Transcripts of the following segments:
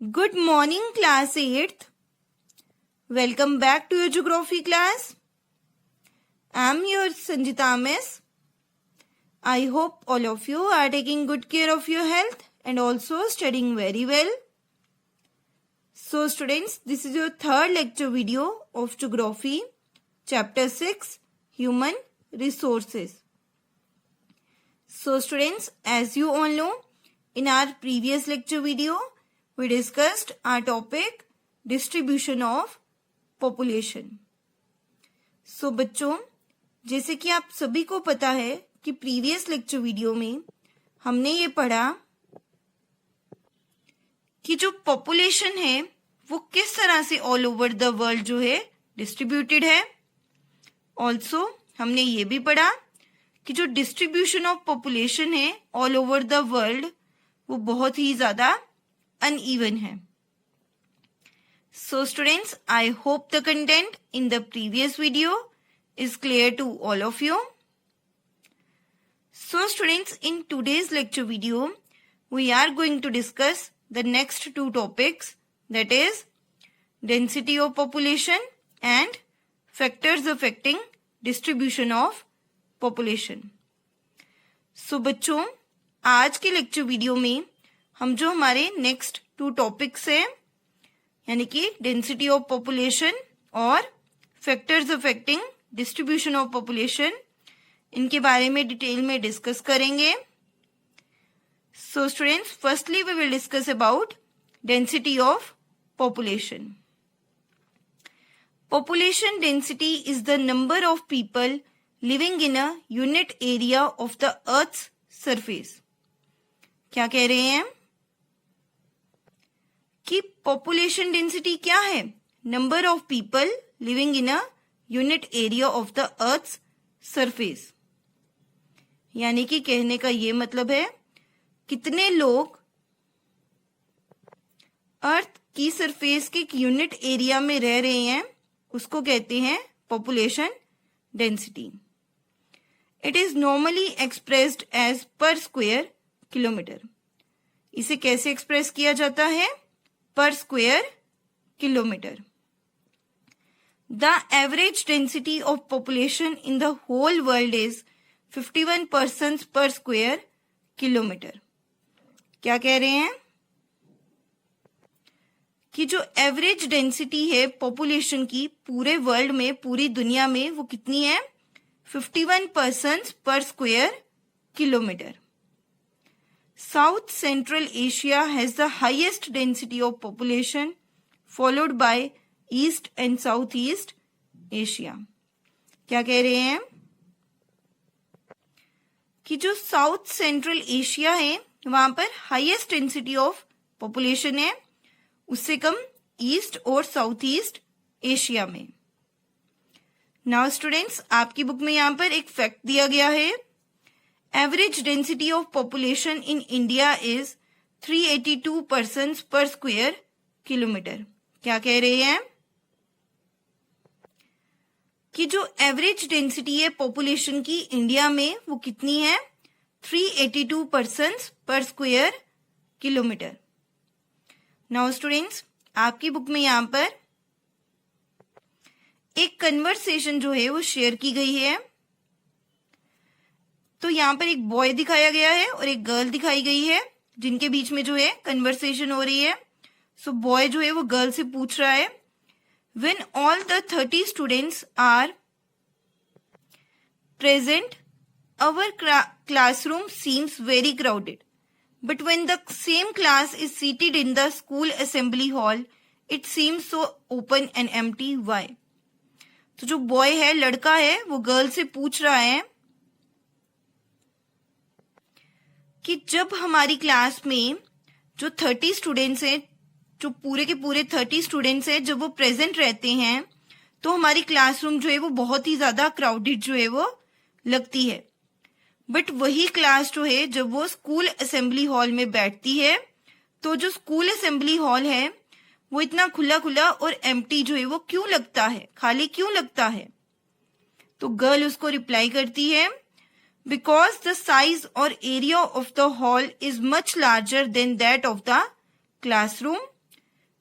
Good morning, class 8th. Welcome back to your geography class. I am your Sanjita Miss. I hope all of you are taking good care of your health and also studying very well. So students, this is your third lecture video of geography, chapter 6, human resources. So students, as you all know, in our previous lecture video, we discussed our topic distribution of population. So बच्चों, जैसे कि आप सभी को पता है कि previous lecture video में हमने ये पढ़ा कि जो पॉपुलेशन है वो किस तरह से ऑल ओवर द वर्ल्ड जो है डिस्ट्रीब्यूटेड है. ऑल्सो हमने ये भी पढ़ा कि जो डिस्ट्रीब्यूशन ऑफ पॉपुलेशन है ऑल ओवर द वर्ल्ड वो बहुत ही ज्यादा uneven है. So students, I hope the content in the previous video is clear to all of you. So students, in today's lecture video, we are going to discuss the next two topics, that is density of population and factors affecting distribution of population. So बच्चों, आज के lecture video में हम जो हमारे next to topics हैं यानी कि डेंसिटी ऑफ पॉपुलेशन और factors affecting distribution of population, इनके बारे में डिटेल में डिस्कस करेंगे. So students, firstly we will discuss about density of population. Population density is the number of people living in a unit area of the earth's surface. क्या कह रहे हैं कि पॉपुलेशन डेंसिटी क्या है? Number of people living in a unit area of the earth's surface. यानी कि कहने का ये मतलब है कितने लोग अर्थ की सरफेस के यूनिट एरिया में रह रहे हैं, उसको कहते हैं population density. It is normally expressed as per square kilometre. इसे कैसे एक्सप्रेस किया जाता है? Per square kilometre. The average density of population in the whole world is 51 persons per square kilometre. क्या कह रहे हैं कि जो एवरेज डेंसिटी है पॉपुलेशन की पूरे वर्ल्ड में, पूरी दुनिया में, वो कितनी है? 51 persons per square kilometre. South Central Asia has the highest density of population, followed by East and Southeast Asia. क्या कह रहे हैं कि जो साउथ सेंट्रल एशिया है वहां पर हाईएस्ट डेंसिटी ऑफ पॉपुलेशन है, उससे कम ईस्ट और साउथ ईस्ट एशिया में. नाउ स्टूडेंट्स, आपकी बुक में यहां पर एक फैक्ट दिया गया है. Average density of population in India is 382 persons per square kilometer. क्या कह रहे हैं कि जो एवरेज डेंसिटी है पॉपुलेशन की इंडिया में वो कितनी है? 382 persons per square kilometer. Now students, आपकी बुक में यहां पर एक कन्वर्सेशन जो है वो शेयर की गई है. तो यहाँ पर एक बॉय दिखाया गया है और एक गर्ल दिखाई गई है जिनके बीच में जो है कन्वर्सेशन हो रही है. सो बॉय जो है वो गर्ल से पूछ रहा है, when all the 30 students are present our classroom seems very crowded, but when the same class is seated in the school assembly hall it seems so open and empty. Why? तो जो boy है, लड़का है, वो girl से पूछ रहा है कि जब हमारी क्लास में जो 30 स्टूडेंट्स हैं, जो पूरे के पूरे 30 स्टूडेंट्स हैं, जब वो प्रेजेंट रहते हैं तो हमारी क्लासरूम जो है वो बहुत ही ज्यादा क्राउडेड जो है वो लगती है. बट वही क्लास जो है जब वो स्कूल असेंबली हॉल में बैठती है तो जो स्कूल असेंबली हॉल है वो इतना खुला खुला और एम्प्टी जो है वो क्यों लगता है, खाली क्यों लगता है? तो गर्ल उसको रिप्लाई करती है, because the size or area of the hall is much larger than that of the classroom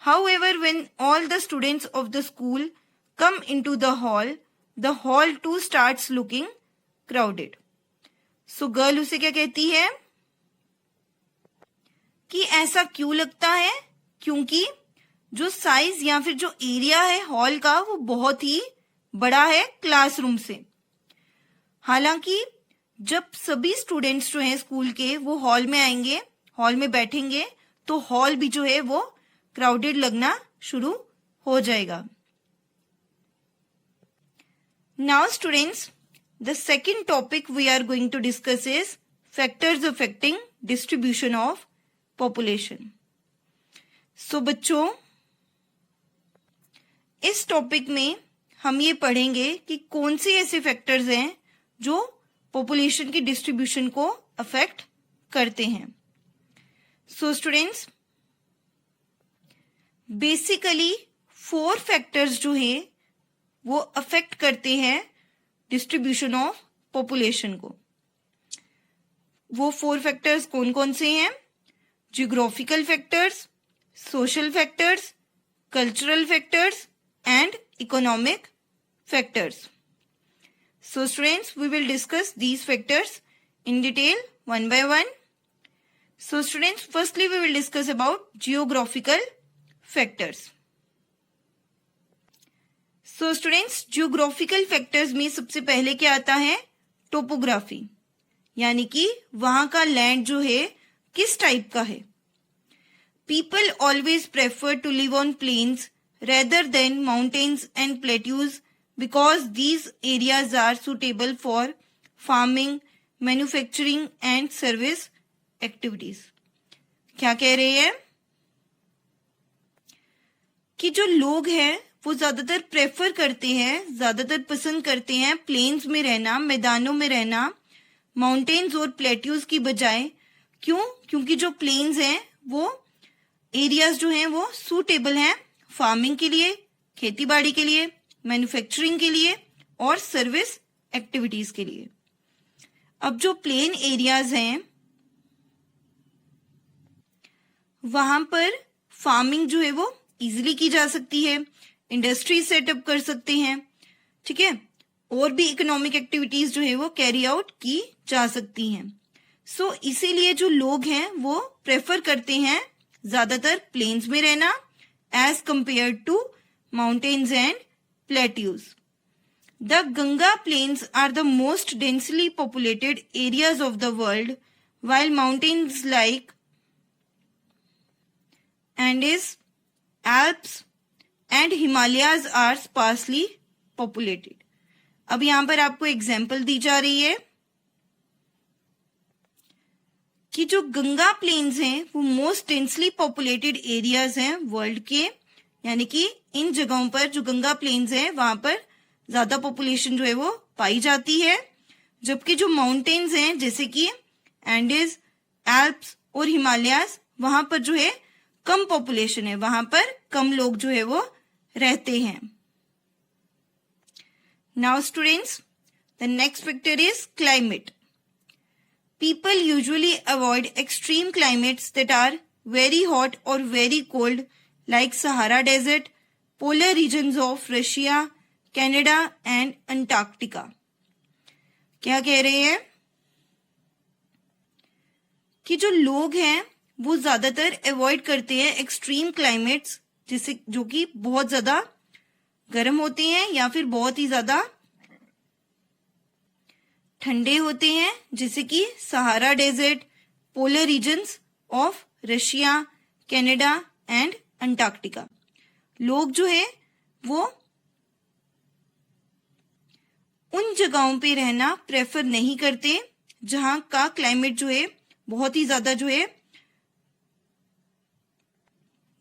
However, when all the students of the school come into the hall too starts looking crowded. So girl उसे क्या कहती है कि ऐसा क्यों लगता है, क्योंकि जो साइज या फिर जो एरिया है हॉल का वो बहुत ही बड़ा है क्लासरूम से। हालांकि जब सभी स्टूडेंट्स जो हैं स्कूल के वो हॉल में आएंगे, हॉल में बैठेंगे, तो हॉल भी जो है वो क्राउडेड लगना शुरू हो जाएगा। Now students, the second topic we are going to discuss is factors affecting distribution of population. So बच्चों, इस टॉपिक में हम ये पढ़ेंगे कि कौन से ऐसे फैक्टर्स हैं जो पॉपुलेशन की डिस्ट्रीब्यूशन को अफेक्ट करते हैं। सो स्टूडेंट्स, बेसिकली 4 फैक्टर्स जो हैं वो अफेक्ट करते हैं डिस्ट्रीब्यूशन ऑफ पॉपुलेशन को। वो 4 फैक्टर्स कौन कौन से हैं? Geographical factors, social factors, cultural factors and economic factors. So students, we will discuss these factors in detail one by one. So students, firstly we will discuss about geographical factors. So students, geographical factors में सबसे पहले क्या आता है? Topography, यानी कि वहां का लैंड जो है किस टाइप का है। People always prefer to live on plains rather than mountains and plateaus because these areas are suitable for farming, manufacturing and service activities. क्या कह रहे हैं कि जो लोग हैं वो ज्यादातर प्रेफर करते हैं, ज्यादातर पसंद करते हैं प्लेन्स में रहना, मैदानों में रहना, माउंटेन्स और प्लेट्यूज की बजाय। क्यों? क्योंकि जो प्लेन्स हैं वो एरियाज जो हैं वो सूटेबल हैं फार्मिंग के लिए, खेती बाड़ी के लिए, मैन्युफैक्चरिंग के लिए और सर्विस एक्टिविटीज के लिए। अब जो प्लेन एरियाज हैं वहां पर फार्मिंग जो है वो इजीली की जा सकती है, इंडस्ट्री सेटअप कर सकते हैं, ठीक है, और भी इकोनॉमिक एक्टिविटीज जो है वो कैरी आउट की जा सकती हैं। सो इसीलिए जो लोग हैं वो प्रेफर करते हैं ज्यादातर प्लेन्स में रहना as compared to mountains and plateaus. The Ganga plains are the most densely populated areas of the world, while mountains like Andes, Alps and Himalayas are sparsely populated. अब यहां पर आपको एग्जाम्पल दी जा रही है कि जो गंगा प्लेन्स हैं वो मोस्ट डेंसली पॉपुलेटेड एरियाज हैं वर्ल्ड के, यानी कि इन जगहों पर जो गंगा प्लेन्स हैं वहां पर ज्यादा पॉपुलेशन जो है वो पाई जाती है, जबकि जो माउंटेन्स हैं जैसे कि एंडीज, एल्प्स और हिमालयाज वहां पर जो है कम पॉपुलेशन है, वहां पर कम लोग जो है वो रहते हैं। Now students, the next factor is climate. People usually avoid extreme climates that are very hot or very cold, like Sahara Desert, polar regions of Russia, Canada and Antarctica. क्या कह रहे हैं कि जो लोग हैं वो ज्यादातर अवॉइड करते हैं एक्सट्रीम क्लाइमेट्स, जिसे जो कि बहुत ज्यादा गर्म होते हैं या फिर बहुत ही ज्यादा ठंडे होते हैं, जैसे कि Sahara desert, polar regions of Russia, Canada and Antarctica. लोग जो है वो उन जगहों पे रहना प्रेफर नहीं करते जहां का क्लाइमेट जो है बहुत ही ज्यादा जो है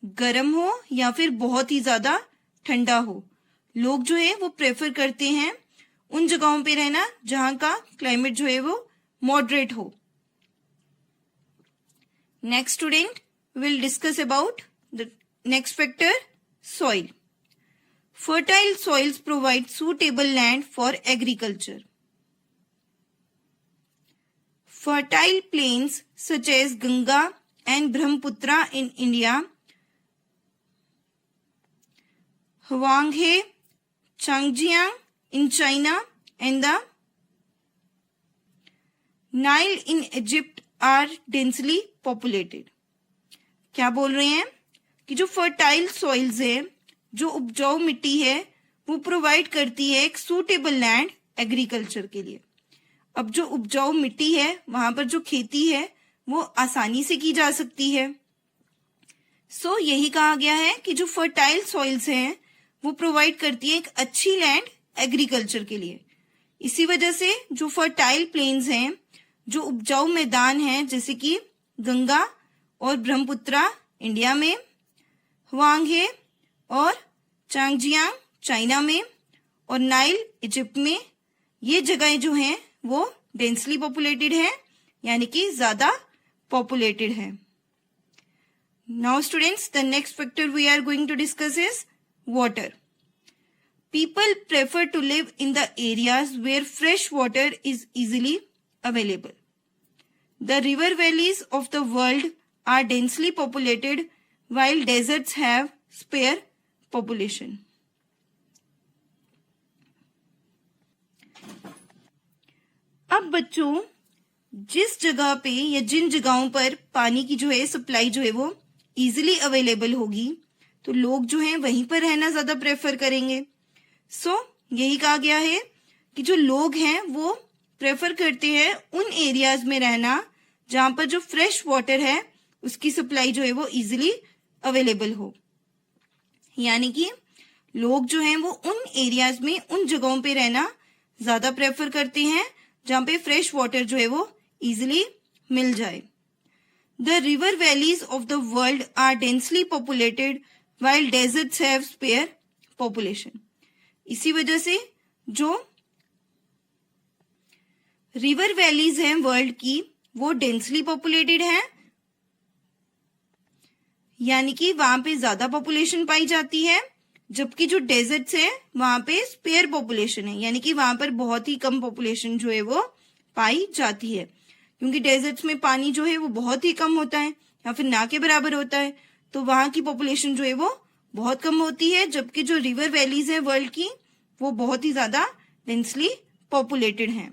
गर्म हो या फिर बहुत ही ज्यादा ठंडा हो। लोग जो है वो प्रेफर करते हैं उन जगहों पे रहना जहां का क्लाइमेट जो है वो मॉडरेट हो। Next student will discuss about the next factor, soil. Fertile soils provide suitable land for agriculture. Fertile plains such as Ganga and Brahmaputra in India Hwanghae, Changjiang in China and the Nile in Egypt are densely populated. क्या बोल रहे हैं कि जो fertile soils है, जो उपजाऊ मिट्टी है, वो प्रोवाइड करती है एक सूटेबल लैंड एग्रीकल्चर के लिए। अब जो उपजाऊ मिट्टी है वहां पर जो खेती है वो आसानी से की जा सकती है। सो यही कहा गया है कि जो फर्टाइल सॉइल्स हैं वो प्रोवाइड करती है एक अच्छी लैंड एग्रीकल्चर के लिए। इसी वजह से जो फर्टाइल प्लेन्स हैं, जो उपजाऊ मैदान हैं, जैसे कि गंगा और ब्रह्मपुत्रा इंडिया में, ह्वांगे और चांगजियांग चाइना में और नाइल इजिप्ट में, ये जगहें जो हैं वो डेंसली पॉपुलेटेड है, यानी कि ज्यादा पॉपुलेटेड है। Now students, the next factor we are going to discuss is water. People prefer to live in the areas where fresh water is easily available. The river valleys of the world are densely populated while deserts have spare population. अब बच्चों, जिस जगह पे या जिन जगहों पर पानी की जो है सप्लाई जो है वो इजीली अवेलेबल होगी, तो लोग जो हैं वहीं पर रहना ज्यादा प्रेफर करेंगे। सो यही कहा गया है कि जो लोग हैं वो प्रेफर करते हैं उन एरियाज में रहना जहां पर जो फ्रेश वाटर है उसकी सप्लाई जो है वो इजीली अवेलेबल हो। यानी कि लोग जो हैं वो उन एरियाज में, उन जगहों पे रहना ज्यादा प्रेफर करते हैं जहां पे फ्रेश वाटर जो है वो इजीली मिल जाए। The river valleys of the world are densely populated while deserts have spare population. इसी वजह से जो रिवर वैलीज हैं वर्ल्ड की वो डेंसली पॉपुलेटेड हैं, यानी कि वहां पे ज्यादा पॉपुलेशन पाई जाती है, जबकि जो डेजर्ट्स है वहां पे स्पेयर पॉपुलेशन है, यानी कि वहां पर बहुत ही कम पॉपुलेशन जो है वो पाई जाती है। क्योंकि डेजर्ट्स में पानी जो है वो बहुत ही कम होता है या फिर ना के बराबर होता है, तो वहां की पॉपुलेशन जो है वो बहुत कम होती है, जबकि जो रिवर वैलीज है वर्ल्ड की वो बहुत ही ज्यादा डेंसली पॉपुलेटेड हैं।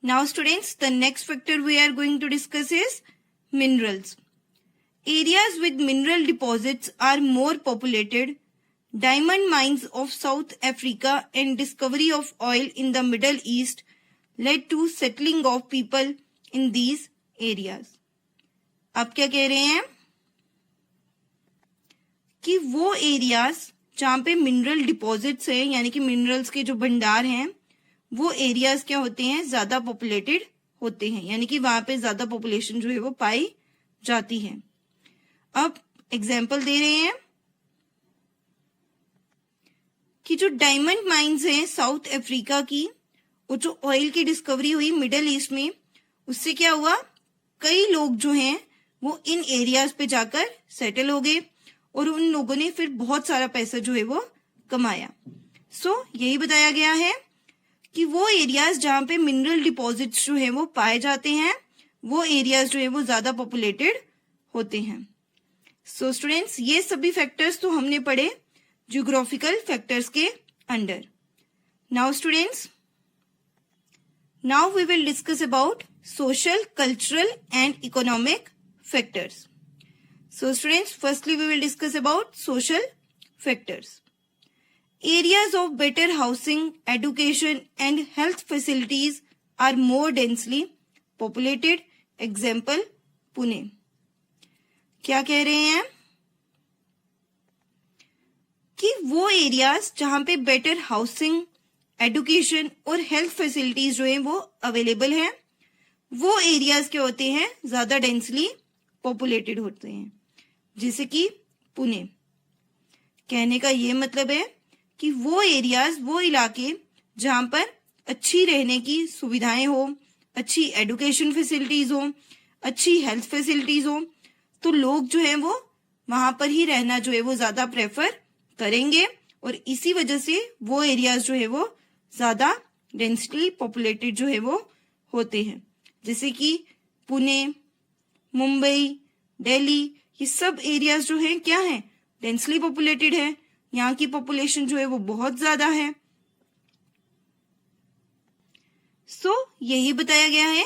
Now students, the next factor we are going to discuss is minerals. Areas with mineral deposits are more populated. Diamond mines of South Africa and discovery of oil in the Middle East led to settling of people in these areas. अब क्या कह रहे हैं कि वो areas जहां पे mineral deposits है, यानी कि मिनरल्स के जो भंडार हैं, वो एरियाज क्या होते हैं, ज्यादा पॉपुलेटेड होते हैं, यानी कि वहां पे ज्यादा पॉपुलेशन जो है वो पाई जाती है। अब एग्जाम्पल दे रहे हैं कि जो डायमंड माइंस हैं साउथ अफ्रीका की, वो जो ऑयल की डिस्कवरी हुई मिडल ईस्ट में, उससे क्या हुआ, कई लोग जो हैं वो इन एरियाज पे जाकर सेटल हो गए और उन लोगों ने फिर बहुत सारा पैसा जो है वो कमाया। सो यही बताया गया है कि वो एरियाज जहां पे मिनरल डिपॉजिट्स जो है वो पाए जाते हैं, वो एरियाज जो है वो ज्यादा पॉपुलेटेड होते हैं। सो स्टूडेंट्स, ये सभी फैक्टर्स तो हमने पढ़े ज्योग्राफिकल फैक्टर्स के under. Now students, now we will discuss about social, cultural and economic factors. So students, firstly we will discuss about social factors. Areas of better housing, education and health facilities are more densely populated. Example, Pune. क्या कह रहे हैं कि वो areas जहां पे better housing, education और health facilities जो है वो अवेलेबल है, वो एरियाज क्या होते हैं, ज्यादा डेंसली पॉपुलेटेड होते हैं, जैसे कि पुणे। कहने का ये मतलब है कि वो एरियाज, वो इलाके जहां पर अच्छी रहने की सुविधाएं हो, अच्छी एडुकेशन फैसिलिटीज हो, अच्छी हेल्थ फैसिलिटीज हो, तो लोग जो है वो वहां पर ही रहना जो है वो ज्यादा प्रेफर करेंगे और इसी वजह से वो एरियाज जो है वो ज्यादा डेंसली पॉपुलेटेड जो है वो होते हैं। जैसे कि पुणे, मुंबई, दिल्ली, ये सब एरियाज जो हैं क्या हैं, डेंसली पॉपुलेटेड है। यहाँ की पॉपुलेशन जो है वो बहुत ज्यादा है। यही बताया गया है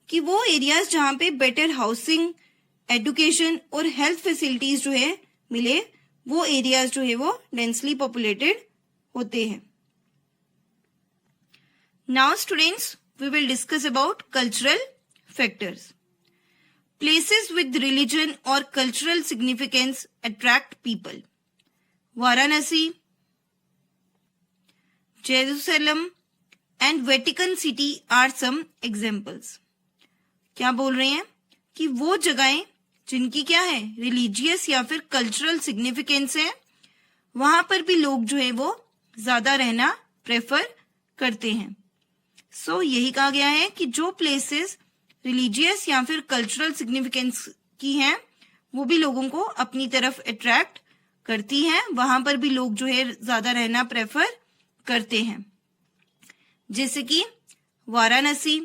कि वो एरियाज जहाँ पे बेटर हाउसिंग, एजुकेशन और हेल्थ फैसिलिटीज जो है मिले, वो एरियाज जो है वो डेंसली पॉपुलेटेड होते हैं। Now students, we will discuss about cultural factors. Places with religion or cultural significance attract people. Varanasi, Jerusalem and Vatican City are some examples. क्या बोल रहे हैं कि वो जगहें जिनकी क्या है, रिलीजियस या फिर कल्चरल सिग्निफिकेंस है, वहां पर भी लोग जो है वो ज्यादा रहना प्रेफर करते हैं। यही कहा गया है कि जो प्लेसेस रिलीजियस या फिर कल्चरल सिग्निफिकेंस की हैं, वो भी लोगों को अपनी तरफ अट्रैक्ट करती हैं, वहां पर भी लोग जो है ज्यादा रहना प्रेफर करते हैं, जैसे कि वाराणसी,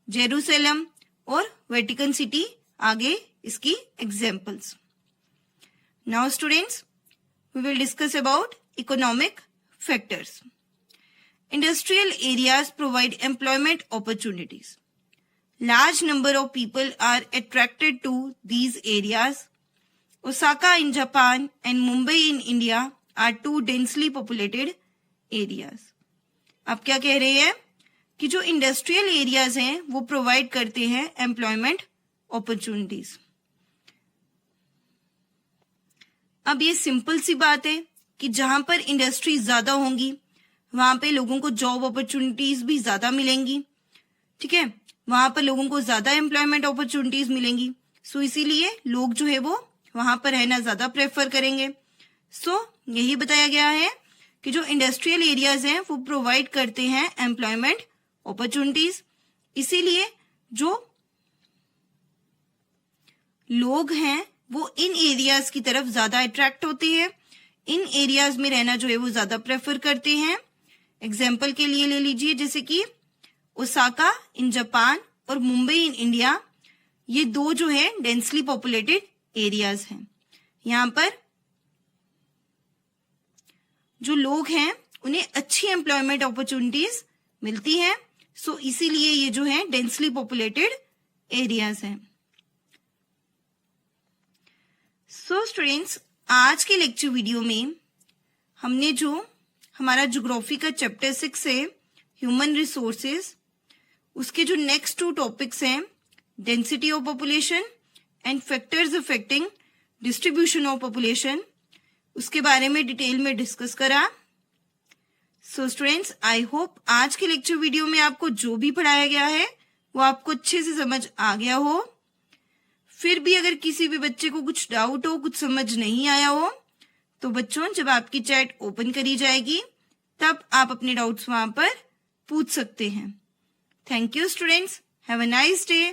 जेरूसलम और वेटिकन सिटी, आगे इसकी examples. Now students, we will discuss about economic factors. Industrial areas provide employment opportunities. Large number of people are attracted to these areas. Osaka in Japan and Mumbai in India are two densely populated areas. अब क्या कह रहे हैं कि जो industrial areas हैं वो provide करते हैं एम्प्लॉयमेंट अपॉर्चुनिटीज। अब ये सिंपल सी बात है कि जहां पर इंडस्ट्री ज्यादा होंगी वहां पे लोगों को जॉब अपॉर्चुनिटीज भी ज्यादा मिलेंगी, ठीक है, वहां पर लोगों को ज्यादा एम्प्लॉयमेंट अपॉर्चुनिटीज मिलेंगी। इसीलिए लोग जो है वो वहां पर रहना ज्यादा प्रेफर करेंगे। यही बताया गया है कि जो इंडस्ट्रियल एरियाज हैं वो प्रोवाइड करते हैं एम्प्लॉयमेंट अपॉर्चुनिटीज, इसीलिए जो लोग हैं वो इन एरियाज की तरफ ज्यादा अट्रैक्ट होते हैं, इन एरियाज में रहना जो है वो ज्यादा प्रेफर करते हैं। एग्जाम्पल के लिए ले लीजिए, जैसे कि ओसाका इन जापान और मुंबई इन इंडिया, ये दो जो है डेंसली पॉपुलेटेड एरियाज हैं। यहाँ पर जो लोग हैं उन्हें अच्छी एम्प्लॉयमेंट अपॉर्चुनिटीज मिलती हैं, इसीलिए ये जो है डेंसली पॉपुलेटेड एरियाज हैं। स्टूडेंट्स, आज के लेक्चर वीडियो में हमने जो हमारा ज्योग्राफी का चैप्टर 6 है ह्यूमन रिसोर्सेज, उसके जो नेक्स्ट 2 टॉपिक्स हैं density of population and factors affecting distribution of population, उसके बारे में डिटेल में डिस्कस करा। स्टूडेंट्स, आई होप आज के लेक्चर वीडियो में आपको जो भी पढ़ाया गया है वो आपको अच्छे से समझ आ गया हो। फिर भी अगर किसी भी बच्चे को कुछ डाउट हो, कुछ समझ नहीं आया हो, तो बच्चों जब आपकी चैट ओपन करी जाएगी तब आप अपने डाउट्स वहां पर पूछ सकते हैं। Thank you students. Have a nice day.